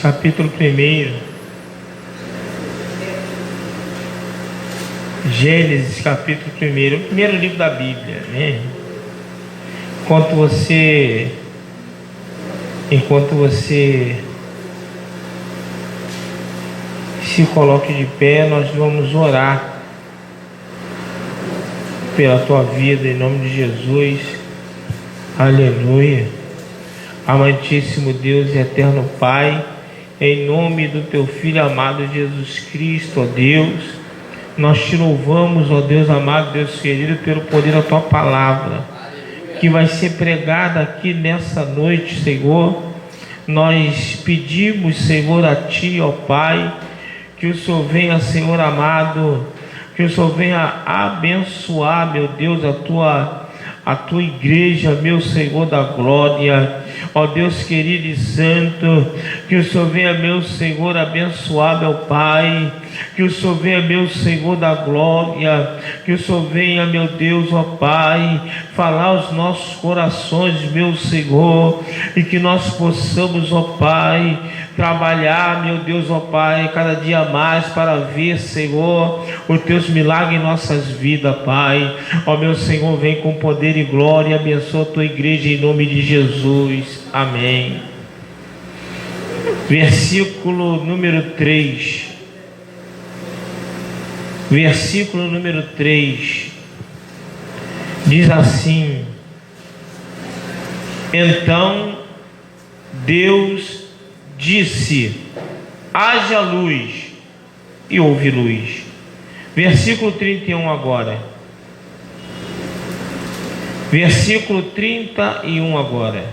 capítulo 1. Gênesis, capítulo 1. O primeiro livro da Bíblia, né? Enquanto você se coloque de pé, nós vamos orar pela tua vida, em nome de Jesus. Aleluia. Amantíssimo Deus e eterno Pai, em nome do teu Filho amado Jesus Cristo, ó Deus, nós te louvamos, ó Deus amado, Deus querido, pelo poder da tua palavra, que vai ser pregada aqui nessa noite, Senhor. Nós pedimos, Senhor, a ti, ó Pai, que o Senhor venha, Senhor amado, que o Senhor venha abençoar, meu Deus, a tua igreja, meu Senhor da glória, ó Deus querido e santo, que o Senhor venha, meu Senhor, abençoar, meu Pai, que o Senhor venha, meu Senhor da glória, que o Senhor venha, meu Deus, ó Pai, falar aos nossos corações, meu Senhor, e que nós possamos, ó Pai, trabalhar, meu Deus, ó Pai, cada dia mais para ver, Senhor, os teus milagres em nossas vidas, Pai. Ó meu Senhor, vem com poder e glória, abençoa a tua igreja em nome de Jesus. Amém. Versículo número 3. Versículo número 3 diz assim: Então Deus disse: haja luz, e houve luz. Versículo 31 agora. Versículo 31 agora.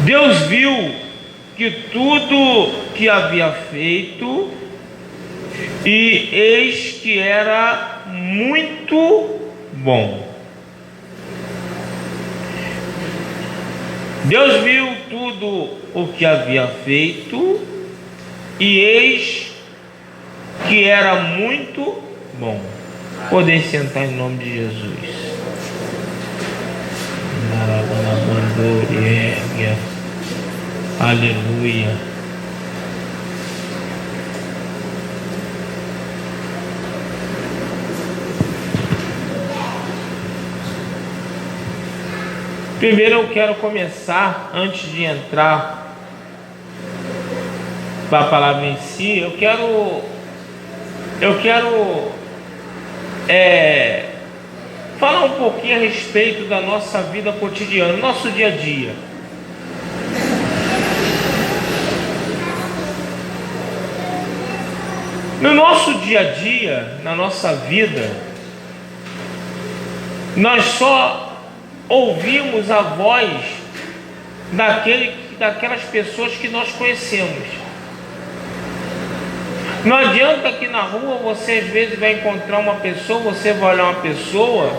Deus viu que tudo que havia feito, e eis que era muito bom. Deus viu tudo o que havia feito, e eis que era muito bom. Poder sentar em nome de Jesus. Aleluia. Primeiro eu quero começar, antes de entrar para a palavra em si, eu quero falar um pouquinho a respeito da nossa vida cotidiana, nosso dia a dia. No nosso dia a dia, na nossa vida, nós só ouvimos a voz daquelas pessoas que nós conhecemos. Não adianta que na rua você às vezes vai encontrar uma pessoa, você vai olhar uma pessoa,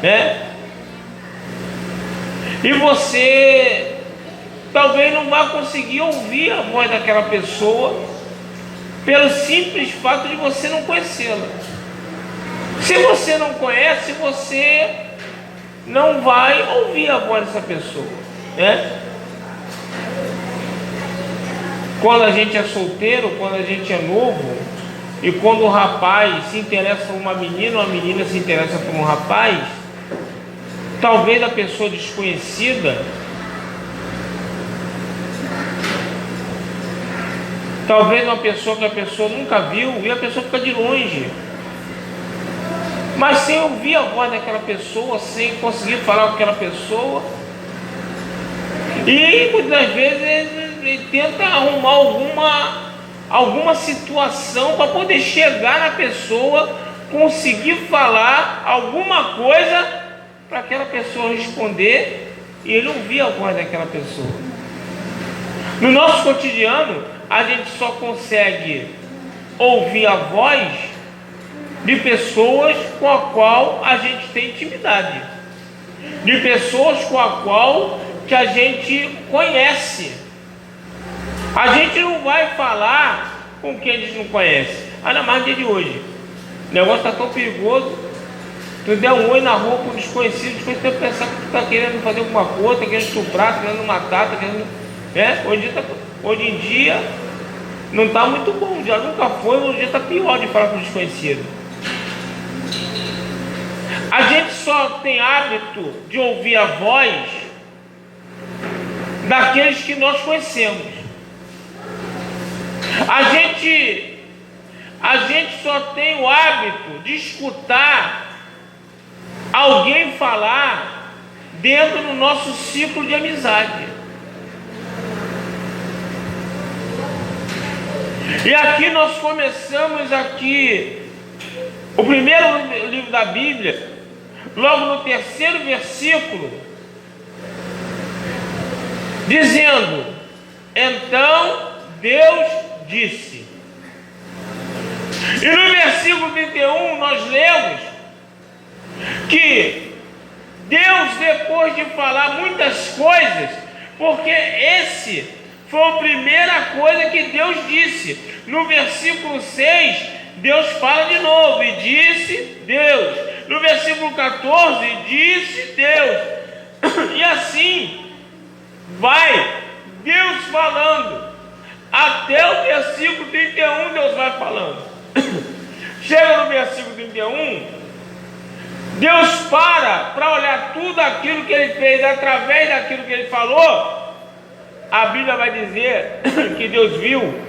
né? E você talvez não vai conseguir ouvir a voz daquela pessoa pelo simples fato de você não conhecê-la. Se você não conhece, você não vai ouvir a voz dessa pessoa, né? Quando a gente é solteiro, quando a gente é novo, e quando o rapaz se interessa por uma menina, ou a menina se interessa por um rapaz, talvez a pessoa desconhecida, talvez uma pessoa que a pessoa nunca viu, e a pessoa fica de longe, mas sem ouvir a voz daquela pessoa, sem conseguir falar com aquela pessoa, e muitas das vezes ele tenta arrumar alguma situação para poder chegar na pessoa, conseguir falar alguma coisa para aquela pessoa responder e ele ouvir a voz daquela pessoa. No nosso cotidiano, a gente só consegue ouvir a voz de pessoas com a qual a gente tem intimidade, de pessoas com a qual que a gente conhece. A gente não vai falar com quem a gente não conhece, ainda mais no dia de hoje. O negócio está tão perigoso. Tu der um oi na rua para um desconhecido, pensar que tu está querendo fazer alguma coisa, está querendo estuprar, está querendo matar, está querendo... né? Hoje em dia não está muito bom, já nunca foi, hoje em dia está pior de falar com o desconhecido. A gente só tem hábito de ouvir a voz daqueles que nós conhecemos. A gente só tem o hábito de escutar alguém falar dentro do nosso ciclo de amizade. E aqui nós começamos o primeiro livro da Bíblia, logo no 3º versículo, dizendo: então Deus disse. E no versículo 31 nós lemos que Deus, depois de falar muitas coisas, porque esse foi a primeira coisa que Deus disse. No versículo 6, Deus fala de novo, e disse Deus. No versículo 14, disse Deus. E assim vai Deus falando. Até o versículo 31 Deus vai falando. Chega no versículo 31, Deus para olhar tudo aquilo que Ele fez através daquilo que Ele falou. A Bíblia vai dizer que Deus viu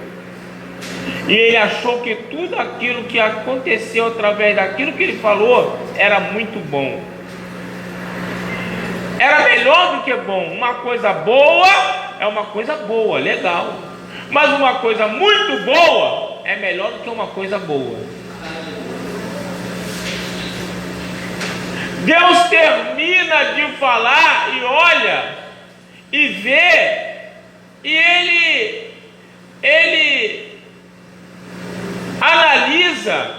e Ele achou que tudo aquilo que aconteceu através daquilo que Ele falou era muito bom. Era melhor do que bom. Uma coisa boa é uma coisa boa, legal. Mas uma coisa muito boa é melhor do que uma coisa boa. Deus termina de falar e olha e vê, e ele analisa,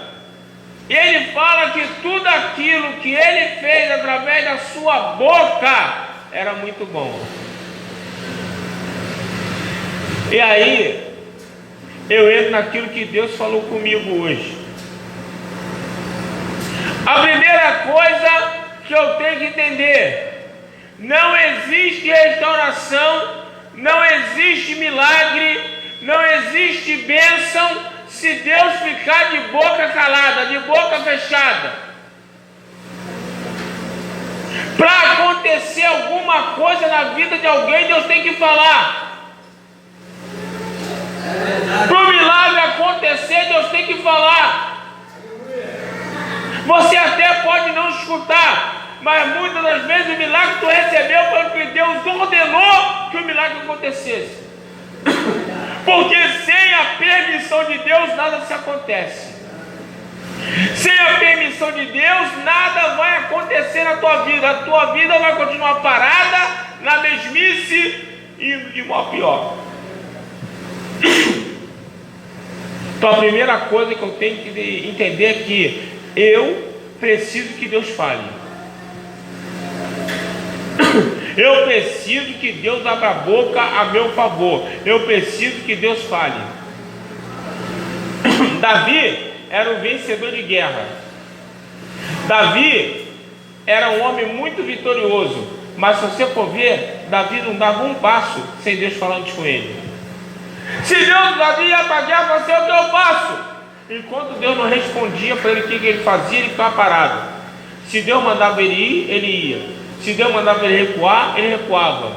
e ele fala que tudo aquilo que ele fez através da sua boca era muito bom. E aí eu entro naquilo que Deus falou comigo hoje. A primeira coisa que eu tenho que entender: não existe restauração, não existe milagre, não existe bênção se Deus ficar de boca calada, de boca fechada. Para acontecer alguma coisa na vida de alguém, Deus tem que falar. Para o milagre acontecer, Deus tem que falar. Você até pode não escutar, mas muitas das vezes o milagre tu recebeu porque Deus ordenou que o milagre acontecesse. Porque sem a permissão de Deus nada se acontece. Sem a permissão de Deus nada vai acontecer na tua vida. A tua vida vai continuar parada na mesmice e de mal a pior. Então a primeira coisa que eu tenho que entender é que eu preciso que Deus fale. Eu preciso que Deus abra a boca a meu favor. Eu preciso que Deus fale. Davi era um vencedor de guerra. Davi era um homem muito vitorioso. Mas se você for ver, Davi não dava um passo sem Deus falar antes com ele. Se Davi ia para a guerra, você, o que eu faço? Enquanto Deus não respondia para ele o que ele fazia, ele ficava parado. Se Deus mandava ele ir, ele ia. Se Deus mandava ele recuar, ele recuava.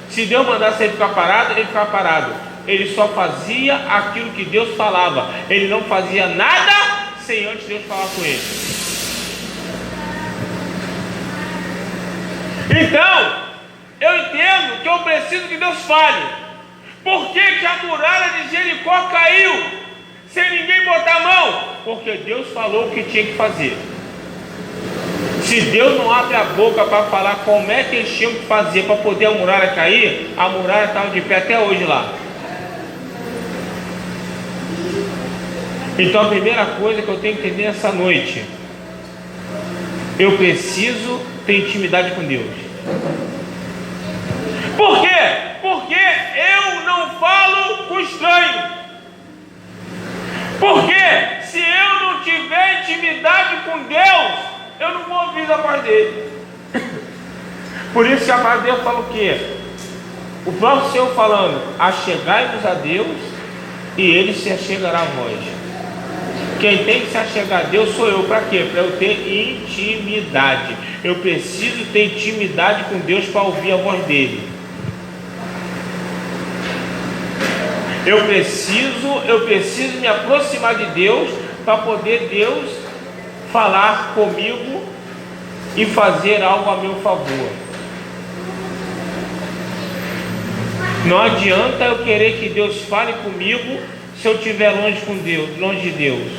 Se Deus mandasse ele ficar parado, ele ficava parado. Ele só fazia aquilo que Deus falava. Ele não fazia nada sem antes Deus falar com ele. Então, eu entendo que eu preciso que Deus fale. Por que a muralha de Jericó caiu sem ninguém botar a mão? Porque Deus falou o que tinha que fazer. Se Deus não abre a boca para falar como é que eles tinham que fazer para poder a muralha cair, a muralha estava de pé até hoje lá. Então a primeira coisa que eu tenho que entender essa noite: eu preciso ter intimidade com Deus. Por quê? Porque eu não falo com estranho. Porque se eu não tiver intimidade com Deus, eu não vou ouvir a voz dele. Por isso que a palavra de Deus fala o quê? O próprio Senhor falando: achegai-vos a Deus e Ele se achegará a vós. Quem tem que se achegar a Deus sou eu. Para quê? Para eu ter intimidade. Eu preciso ter intimidade com Deus para ouvir a voz dele. Eu preciso me aproximar de Deus para poder Deus falar comigo e fazer algo a meu favor. Não adianta eu querer que Deus fale comigo se eu estiver longe de Deus.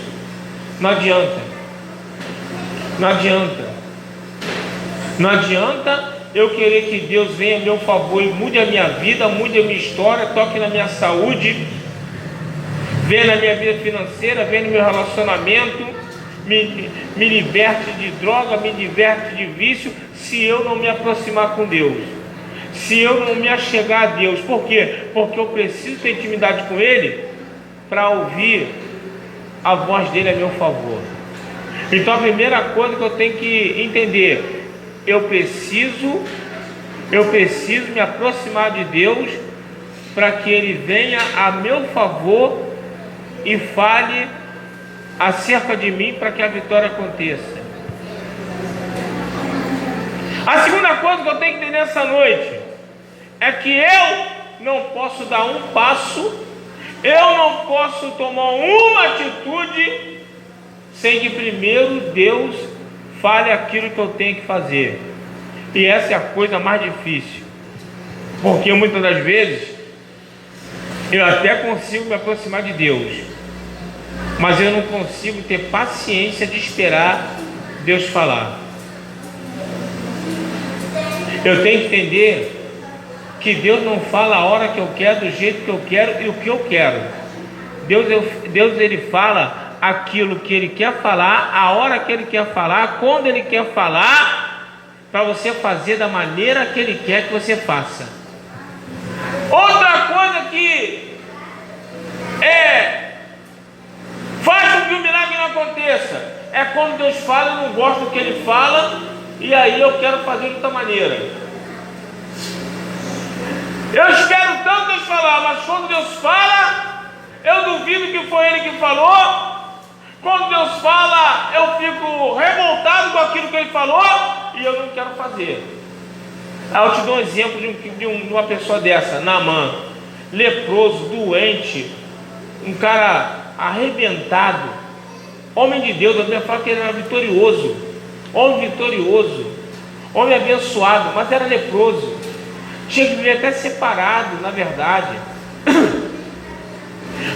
Não adianta. Não adianta. Não adianta eu querer que Deus venha a meu favor e mude a minha vida, mude a minha história, toque na minha saúde, venha na minha vida financeira, venha no meu relacionamento, me liberte de droga, me liberte de vício, se eu não me aproximar com Deus, se eu não me achegar a Deus. Por quê? Porque eu preciso ter intimidade com Ele para ouvir a voz dele a meu favor. Então a primeira coisa que eu tenho que entender: eu preciso me aproximar de Deus para que Ele venha a meu favor e fale acerca de mim para que a vitória aconteça. A segunda coisa que eu tenho que entender nessa noite é que eu não posso dar um passo, eu não posso tomar uma atitude sem que primeiro Deus fale aquilo que eu tenho que fazer. E essa é a coisa mais difícil, porque muitas das vezes eu até consigo me aproximar de Deus, mas eu não consigo ter paciência de esperar Deus falar. Eu tenho que entender que Deus não fala a hora que eu quero, do jeito que eu quero e o que eu quero. Deus ele fala aquilo que Ele quer falar, a hora que Ele quer falar, quando Ele quer falar, para você fazer da maneira que Ele quer que você faça. Outra coisa que faz com que o milagre não aconteça é quando Deus fala, eu não gosto do que Ele fala, e aí eu quero fazer de outra maneira. Eu espero tanto Deus falar, mas quando Deus fala, eu duvido que foi Ele que falou. Quando Deus fala, eu fico revoltado com aquilo que Ele falou e eu não quero fazer. Eu te dou um exemplo de uma pessoa dessa, Naamã, leproso, doente, um cara arrebentado, homem de Deus. A Bíblia fala que ele era vitorioso, homem abençoado, mas era leproso, tinha que viver até separado, na verdade.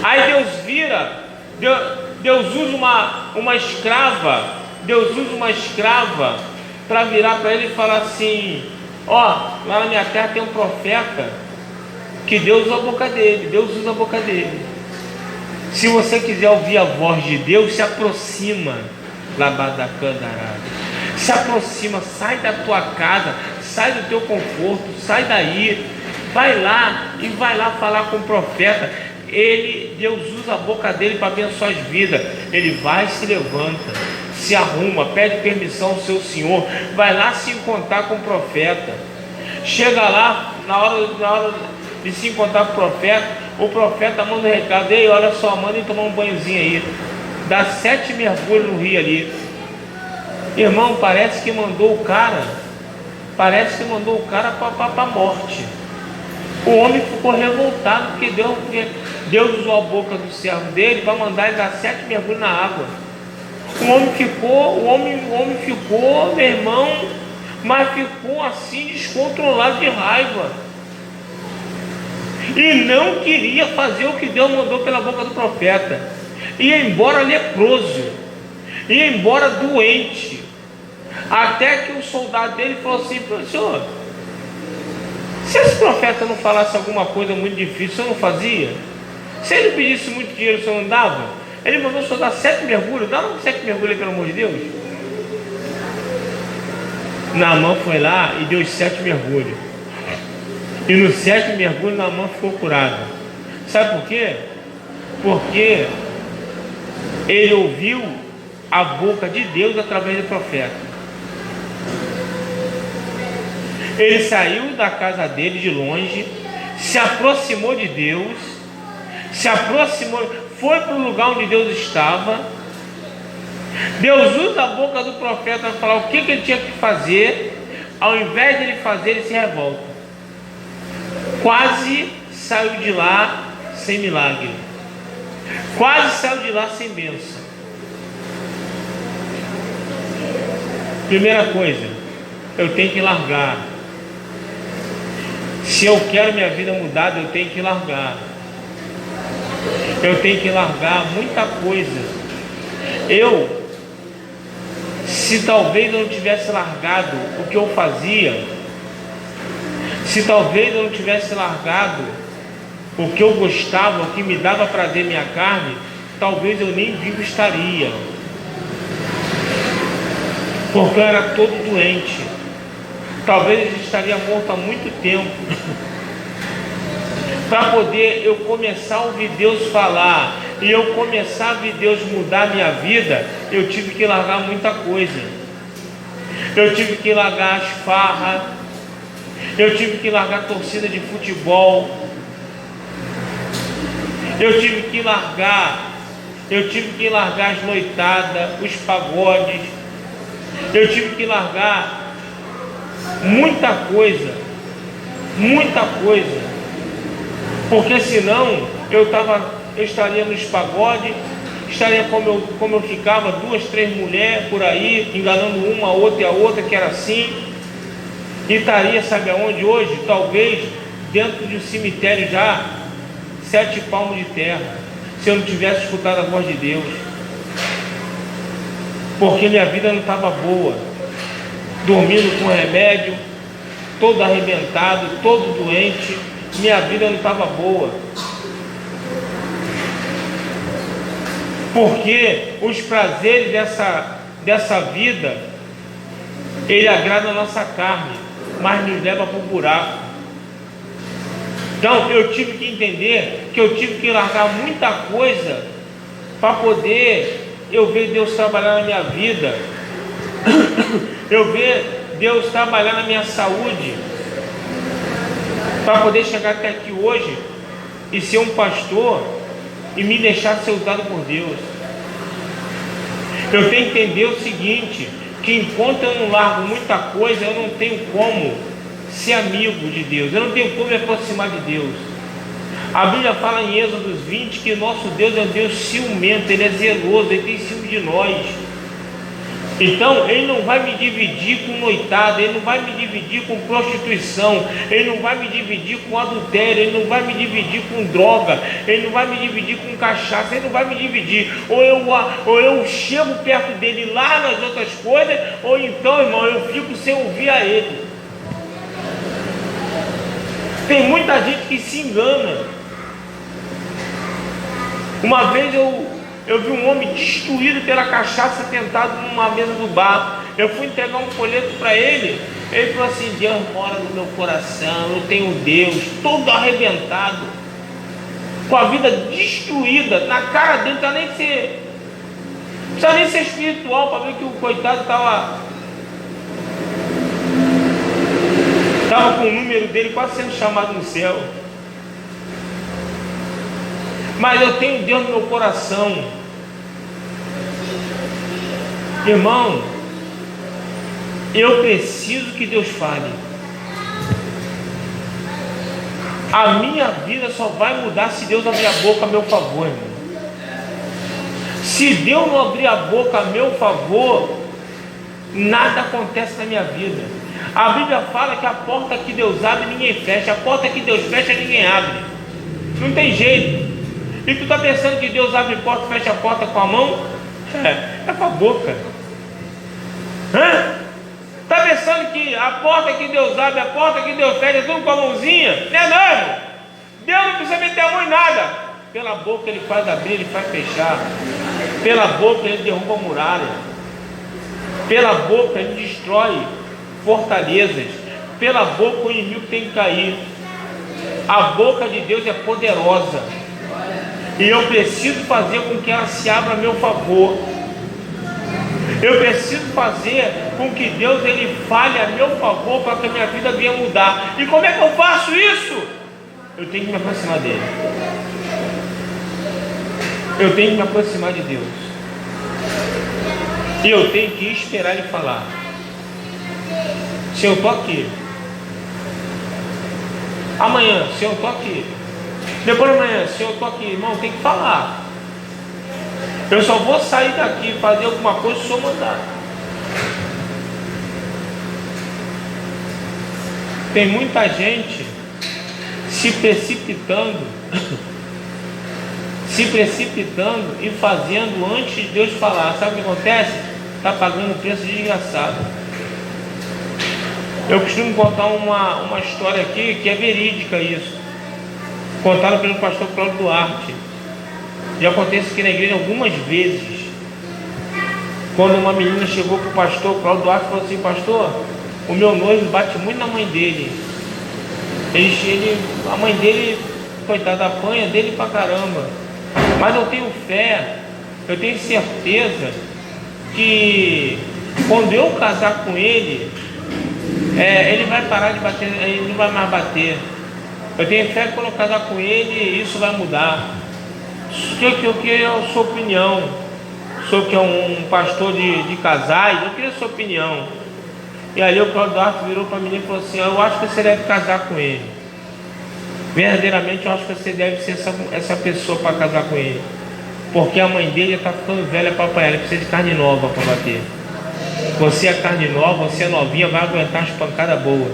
Aí Deus usa uma escrava, para virar para ele e falar assim: lá na minha terra tem um profeta que Deus usa a boca dele. Se você quiser ouvir a voz de Deus, se aproxima, se aproxima, sai da tua casa, sai do teu conforto, sai daí, vai lá falar com o profeta. Deus usa a boca dele para abençoar as vidas. Ele vai, se levanta, se arruma, pede permissão ao seu Senhor, vai lá se encontrar com o profeta. Chega lá, na hora de se encontrar com o profeta manda um recado: ei, olha só, manda ir tomar um banhozinho aí, dá 7 mergulhos no rio ali. Irmão, parece que mandou o cara para a morte. O homem ficou revoltado porque Deus usou a boca do servo dele para mandar ele dar 7 mergulhos na água. O homem ficou, meu irmão, mas ficou assim descontrolado de raiva e não queria fazer o que Deus mandou pela boca do profeta. Ia embora leproso, ia embora doente, até que o soldado dele falou assim: professor, se esse profeta não falasse alguma coisa muito difícil, o senhor não fazia? Se ele pedisse muito dinheiro, o senhor não dava? Ele mandou o senhor dar 7 mergulhos, dá 7 mergulhos, pelo amor de Deus. Naamã foi lá e deu os 7 mergulhos, e nos 7 mergulhos Naamã ficou curado. Sabe por quê? Porque ele ouviu a boca de Deus através do profeta. Ele saiu da casa dele de longe, se aproximou de Deus, foi para o lugar onde Deus estava. Deus usa a boca do profeta para falar o que ele tinha que fazer. Ao invés de ele fazer, ele se revolta. Quase saiu de lá sem milagre, quase saiu de lá sem bênção. Primeira coisa, eu tenho que largar. Se eu quero minha vida mudada, eu tenho que largar. Eu tenho que largar muita coisa. Se talvez eu não tivesse largado o que eu fazia, se talvez eu não tivesse largado o que eu gostava, o que me dava prazer minha carne, talvez eu nem vivo estaria, porque eu era todo doente. Talvez eu estaria morto há muito tempo. Para poder eu começar a ouvir Deus falar e eu começar a ver Deus mudar a minha vida, eu tive que largar muita coisa. Eu tive que largar as farras, eu tive que largar a torcida de futebol, eu tive que largar as noitadas, os pagodes, eu tive que largar muita coisa, porque senão eu estaria nos pagodes, estaria como eu ficava, 2, 3 mulheres por aí, enganando uma, a outra e a outra, que era assim, e estaria, sabe aonde hoje? Talvez dentro de um cemitério já, 7 palmos de terra, se eu não tivesse escutado a voz de Deus, porque minha vida não estava boa, dormindo com remédio, todo arrebentado, todo doente, minha vida não estava boa. Porque os prazeres dessa vida, ele agrada a nossa carne, mas nos leva para o buraco. Então eu tive que entender que eu tive que largar muita coisa para poder eu ver Deus trabalhar na minha vida, eu ver Deus trabalhar na minha saúde, para poder chegar até aqui hoje e ser um pastor e me deixar ser usado por Deus. Eu tenho que entender o seguinte, que enquanto eu não largo muita coisa, eu não tenho como ser amigo de Deus, eu não tenho como me aproximar de Deus. A Bíblia fala em Êxodo 20 que nosso Deus é um Deus ciumento, Ele é zeloso, Ele tem ciúme de nós. Então Ele não vai me dividir com noitada, Ele não vai me dividir com prostituição, Ele não vai me dividir com adultério, Ele não vai me dividir com droga, Ele não vai me dividir com cachaça, Ele não vai me dividir. Ou eu chego perto dele lá nas outras coisas, ou então, irmão, eu fico sem ouvir a Ele. Tem muita gente que se engana. Uma vez eu vi um homem destruído pela cachaça, tentado numa mesa do bar. Eu fui entregar um folheto para ele. Ele falou assim: Deus mora no meu coração, eu tenho Deus, todo arrebentado, com a vida destruída, na cara dele. Não precisa nem ser espiritual para ver que o coitado estava com o número dele quase sendo chamado no céu. Mas eu tenho Deus no meu coração. Irmão, eu preciso que Deus fale. A minha vida só vai mudar se Deus abrir a boca a meu favor, irmão. Se Deus não abrir a boca a meu favor, nada acontece na minha vida. A Bíblia fala que a porta que Deus abre, ninguém fecha. A porta que Deus fecha, ninguém abre. Não tem jeito. E tu está pensando que Deus abre porta e fecha a porta com a mão? É com a boca. Está pensando que a porta que Deus abre, a porta que Deus fecha, é tudo com a mãozinha? Não é não, irmão. Deus não precisa meter a mão em nada. Pela boca Ele faz abrir, Ele faz fechar. Pela boca Ele derruba a muralha. Pela boca Ele destrói fortalezas. Pela boca o inimigo tem que cair. A boca de Deus é poderosa, e eu preciso fazer com que ela se abra a meu favor. Eu preciso fazer com que Deus Ele fale a meu favor, para que a minha vida venha mudar. E como é que eu faço isso? eu tenho que me aproximar dele. Eu tenho que me aproximar de Deus. E eu tenho que esperar Ele falar. Se eu estou aqui, amanhã, se eu estou aqui, depois de amanhã, se eu estou aqui, irmão, tem que falar. Eu só vou sair daqui e fazer alguma coisa se eu mandar. Tem muita gente se precipitando e fazendo antes de Deus falar. Sabe o que acontece? Está pagando um preço desgraçado. Eu costumo contar uma história aqui que é verídica isso, contada pelo pastor Cláudio Duarte. Já acontece aqui na igreja algumas vezes. Quando uma menina chegou para o pastor Cláudio Duarte e falou assim: pastor, o meu noivo bate muito na mãe dele. A mãe dele, coitada, apanha dele pra caramba. Mas eu tenho fé, eu tenho certeza que quando eu casar com ele, ele vai parar de bater, ele não vai mais bater. Eu tenho fé que quando eu casar com ele, isso vai mudar. Eu queria a sua opinião. O senhor que é um pastor de casais, eu queria a sua opinião. E ali o Cláudio Duarte virou para mim e falou assim: eu acho que você deve casar com ele. Verdadeiramente eu acho que você deve ser essa pessoa para casar com ele. Porque a mãe dele está ficando velha para apanhar, ele precisa de carne nova para bater. Você é carne nova, você é novinha, vai aguentar as pancadas boas.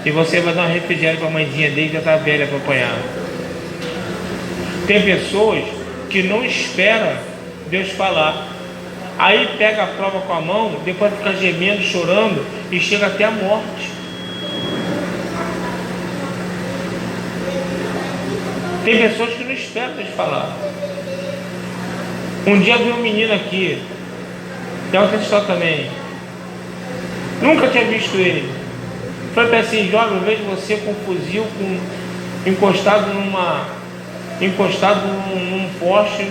E você vai dar um refrigério para a mãezinha dele que já está velha para apanhar. Tem pessoas que não esperam Deus falar. Aí pega a prova com a mão, depois fica gemendo, chorando e chega até a morte. Tem pessoas que não esperam Deus falar. Um dia veio um menino aqui, tem outra história também. Nunca tinha visto ele. Falei para assim: jovem, eu vejo você com um fuzil, encostado num poste,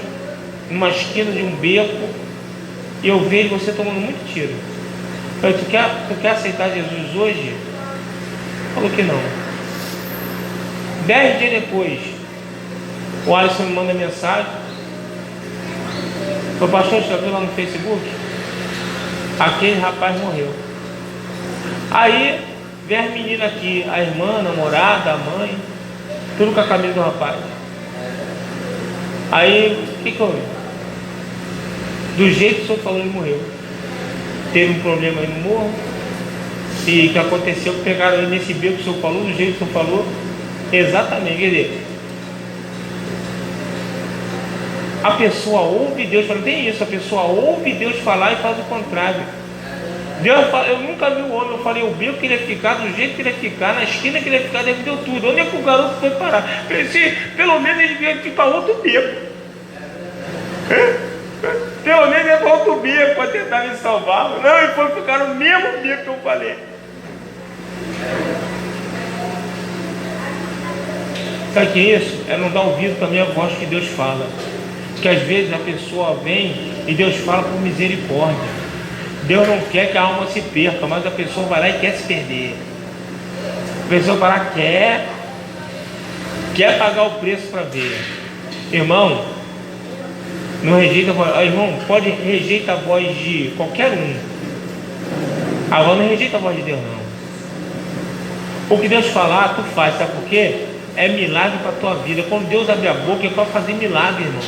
numa esquina de um beco, e eu vejo você tomando muito tiro. Eu falei: tu quer aceitar Jesus hoje? Falou que não. 10 dias depois, o Alisson me manda mensagem: o pastor, você viu lá no Facebook? Aquele rapaz morreu. Aí vem as meninas aqui, a irmã, a namorada, a mãe, tudo com a camisa do rapaz. Aí, o que houve? Do jeito que o senhor falou, ele morreu. Teve um problema aí no morro, e que aconteceu, que pegaram ele nesse beco que o senhor falou, do jeito que o senhor falou. Exatamente, quer dizer, a pessoa ouve Deus falar. Tem isso, a pessoa ouve Deus falar e faz o contrário. Deus fala, eu nunca vi o homem, eu falei o beco que ele ia ficar, do jeito que ele ia ficar, na esquina que ele ia ficar, ele deu tudo. Onde é que o garoto foi parar? Pensei, pelo menos ele veio aqui para outro beco. Pelo menos ele ia para outro beco para tentar me salvar. Não, ele foi ficar no mesmo beco que eu falei. Sabe o que é isso? É não dar ouvido também à voz que Deus fala. Porque às vezes a pessoa vem e Deus fala por misericórdia. Deus não quer que a alma se perca, mas a pessoa vai lá e quer se perder. A pessoa vai lá, quer pagar o preço para ver. Irmão, não rejeita a voz. Irmão, pode rejeitar a voz de qualquer um. Agora não rejeita a voz de Deus, não. O que Deus falar, tu faz, sabe por quê? É milagre para a tua vida. Quando Deus abre a boca, é para fazer milagre, irmão.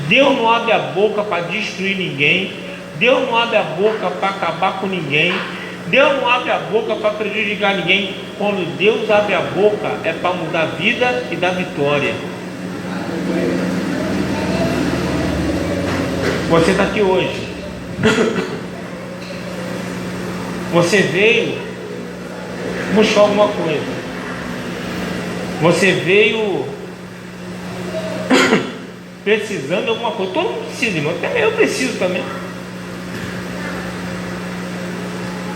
Deus não abre a boca para destruir ninguém. Deus não abre a boca para acabar com ninguém. Deus não abre a boca para prejudicar ninguém. Quando Deus abre a boca, é para mudar a vida e dar vitória. Você está aqui hoje. Você veio buscar alguma coisa. Você veio precisando de alguma coisa. Todo mundo precisa, irmão. Até eu preciso também.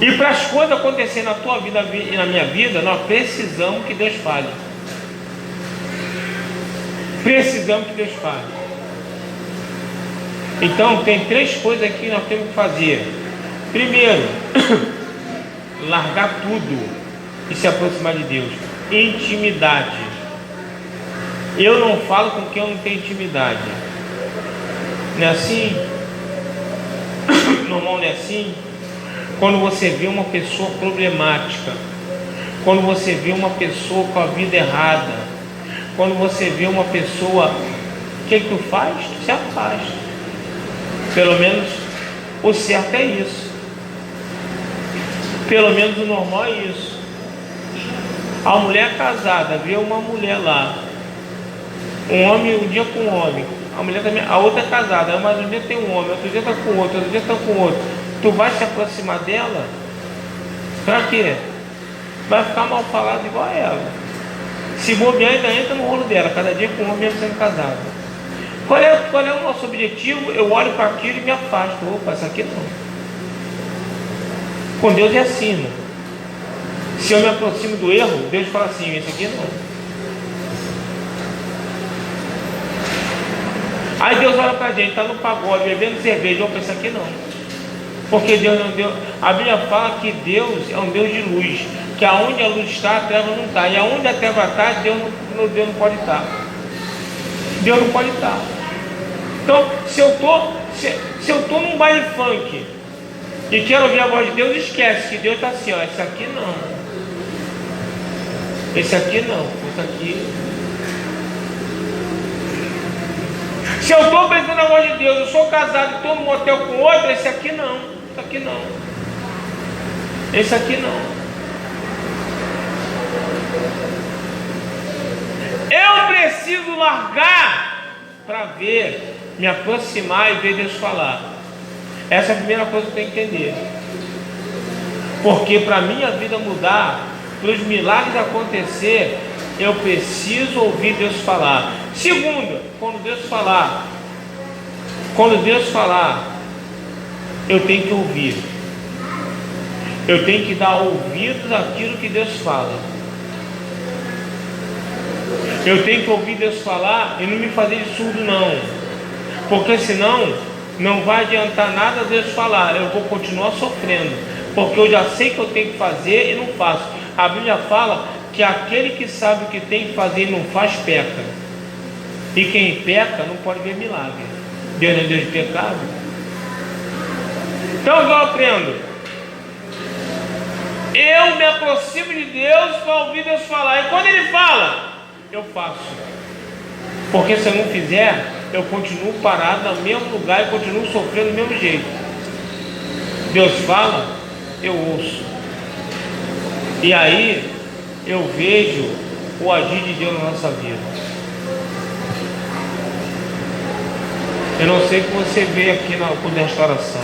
E para as coisas acontecerem na tua vida e na minha vida, nós precisamos que Deus fale. Precisamos que Deus fale. Então tem 3 coisas aqui que nós temos que fazer. Primeiro, largar tudo e se aproximar de Deus. Intimidade. Eu não falo com quem eu não tenho intimidade. Não é assim? Normal, não é assim? Quando você vê uma pessoa problemática, quando você vê uma pessoa com a vida errada, quando você vê uma pessoa, o que tu faz? Tu se afasta. Pelo menos o certo é isso. Pelo menos o normal é isso. A mulher casada vê uma mulher lá, um homem um dia com um homem, a mulher também, a outra é casada, mas um dia tem um homem, outro dia está com outro, outro dia está com outro. Tu vai se aproximar dela? Pra quê? Vai ficar mal falado igual a ela. Se bobear, ainda entra no rolo dela, cada dia com um homem mesmo sendo casado. Qual é o nosso objetivo? Eu olho para aquilo e me afasto. Opa, isso aqui não. Com Deus é assim, irmão. Se eu me aproximo do erro, Deus fala assim, isso aqui não. Aí Deus olha pra gente, está no pagode, bebendo cerveja, opa, isso aqui não. Porque Deus não deu. A Bíblia fala que Deus é um Deus de luz, que aonde a luz está, a treva não está. E aonde a treva está, Deus não pode estar. Deus não pode estar. Então, se eu tô num baile funk e quero ouvir a voz de Deus, esquece que Deus está assim, ó, esse aqui não. Esse aqui não, esse aqui. Se eu estou pensando na voz de Deus, eu sou casado e estou no motel com outro, esse aqui não, esse aqui não. Esse aqui não. Eu preciso largar para ver, me aproximar e ver Deus falar. Essa é a primeira coisa que eu tenho que entender. Porque para a minha vida mudar, para os milagres acontecer, eu preciso ouvir Deus falar. Segundo, quando Deus falar, eu tenho que ouvir. Eu tenho que dar ouvidos àquilo que Deus fala. Eu tenho que ouvir Deus falar e não me fazer de surdo não. Porque senão não vai adiantar nada Deus falar. Eu vou continuar sofrendo. Porque eu já sei que eu tenho que fazer e não faço. A Bíblia fala que aquele que sabe o que tem que fazer e não faz, peca. E quem peca não pode ver milagre. Deus não é Deus de pecado. Então eu aprendo. Eu me aproximo de Deus para ouvir Deus falar. E quando Ele fala, eu faço. Porque se eu não fizer, eu continuo parado no mesmo lugar e continuo sofrendo do mesmo jeito. Deus fala, eu ouço. E aí eu vejo o agir de Deus na nossa vida. Eu não sei o que você vê aqui na culto de restauração.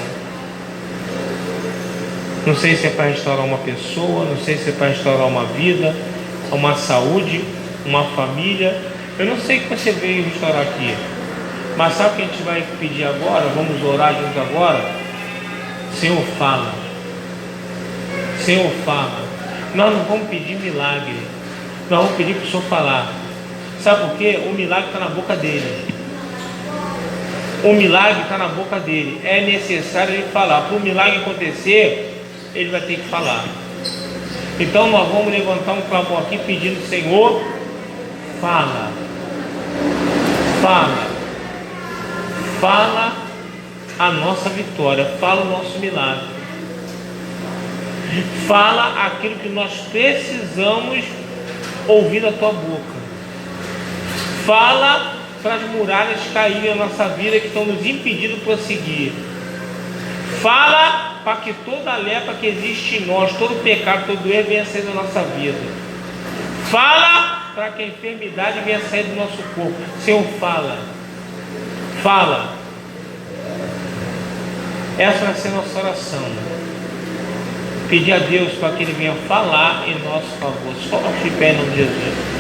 Não sei se é para restaurar uma pessoa, não sei se é para restaurar uma vida, uma saúde, uma família. Eu não sei o que você veio restaurar aqui. Mas sabe o que a gente vai pedir agora? Vamos orar juntos agora? Senhor, fala. Senhor, fala. Nós não vamos pedir milagre. Nós vamos pedir para o Senhor falar. Sabe por quê? O milagre está na boca dele. O milagre está na boca dele. É necessário ele falar. Para o milagre acontecer, ele vai ter que falar. Então nós vamos levantar um clamor aqui pedindo: Senhor, fala. Fala. Fala a nossa vitória. Fala o nosso milagre. Fala aquilo que nós precisamos ouvir da tua boca. Fala para as muralhas caírem na nossa vida que estão nos impedindo de prosseguir. Fala para que toda a lepra que existe em nós, todo pecado, todo erro venha sair da nossa vida. Fala para que a enfermidade venha sair do nosso corpo. Senhor, fala. Fala. Essa vai ser a nossa oração. Pedir a Deus para que Ele venha falar em nosso favor. Só de pé em nome de Jesus.